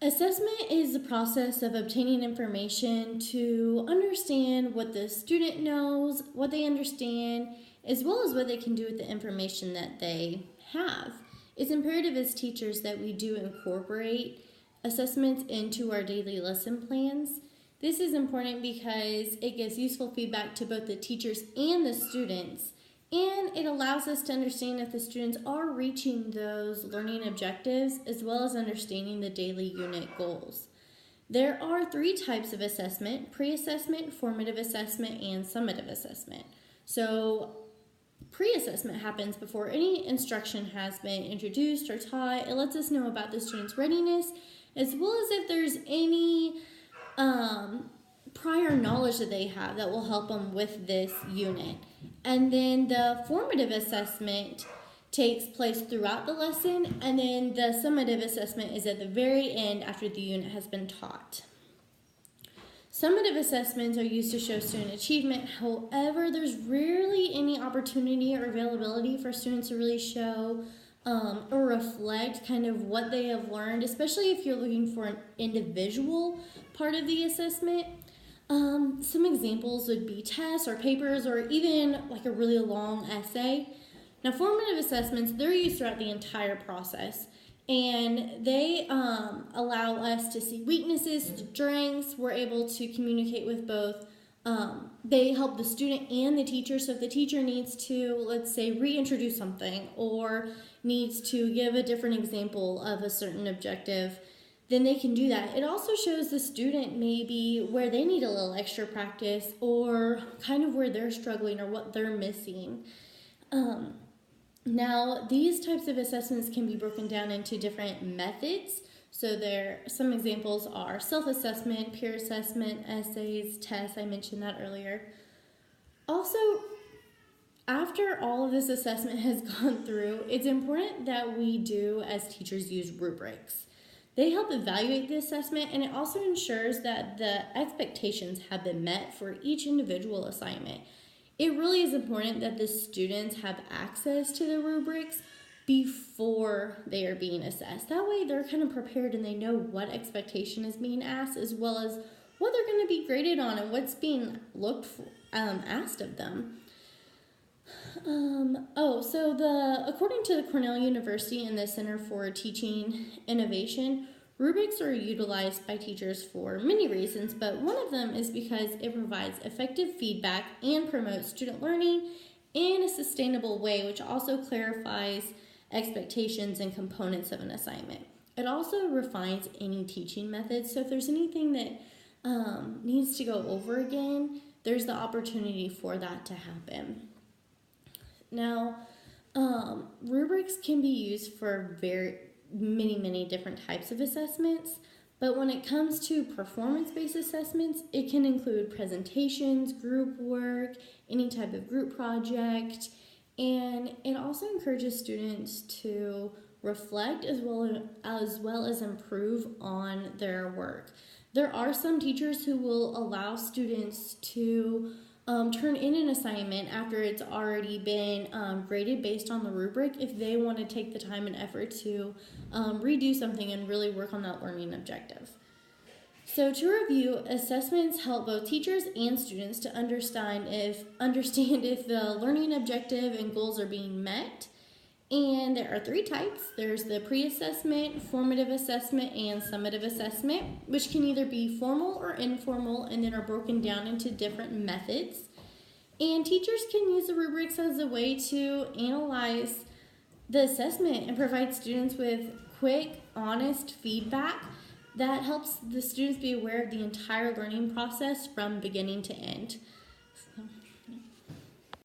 Assessment is the process of obtaining information to understand what the student knows, what they understand, as well as what they can do with the information that they have. It's imperative as teachers that we do incorporate assessments into our daily lesson plans. This is important because it gives useful feedback to both the teachers and the students, and it allows us to understand if the students are reaching those learning objectives as well as understanding the daily unit goals. There are 3 types of assessment: pre-assessment, formative assessment, and summative assessment. So pre-assessment happens before any instruction has been introduced or taught. It lets us know about the student's readiness as well as if there's any prior knowledge that they have that will help them with this unit. And then the formative assessment takes place throughout the lesson, and then the summative assessment is at the very end after the unit has been taught. Summative assessments are used to show student achievement. However, there's rarely any opportunity or availability for students to really show or reflect kind of what they have learned, especially if you're looking for an individual part of the assessment. Some examples would be tests or papers or even like a really long essay. Now, formative assessments, they're used throughout the entire process, and they allow us to see weaknesses, strengths. We're able to communicate with both. They help the student and the teacher. So if the teacher needs to, let's say, reintroduce something or needs to give a different example of a certain objective, then they can do that. It also shows the student maybe where they need a little extra practice or kind of where they're struggling or what they're missing. Now, these types of assessments can be broken down into different methods. So some examples are self-assessment, peer assessment, essays, tests. I mentioned that earlier. Also, after all of this assessment has gone through, it's important that we do, as teachers, use rubrics. They help evaluate the assessment, and it also ensures that the expectations have been met for each individual assignment. It really is important that the students have access to the rubrics before they are being assessed. That way they're kind of prepared and they know what expectation is being asked as well as what they're going to be graded on and what's being asked of them. According to the Cornell University and the Center for Teaching Innovation, rubrics are utilized by teachers for many reasons, but one of them is because it provides effective feedback and promotes student learning in a sustainable way, which also clarifies expectations and components of an assignment. It also refines any teaching methods, so if there's anything that needs to go over again, there's the opportunity for that to happen. Now, rubrics can be used for many different types of assessments, but when it comes to performance-based assessments, it can include presentations, group work, any type of group project, and it also encourages students to reflect as well as improve on their work. There are some teachers who will allow students to turn in an assignment after it's already been graded based on the rubric if they want to take the time and effort to redo something and really work on that learning objective. So to review, assessments help both teachers and students to understand if the learning objective and goals are being met. And there are 3 types. There's the pre-assessment, formative assessment, and summative assessment, which can either be formal or informal and then are broken down into different methods. And teachers can use the rubrics as a way to analyze the assessment and provide students with quick, honest feedback that helps the students be aware of the entire learning process from beginning to end.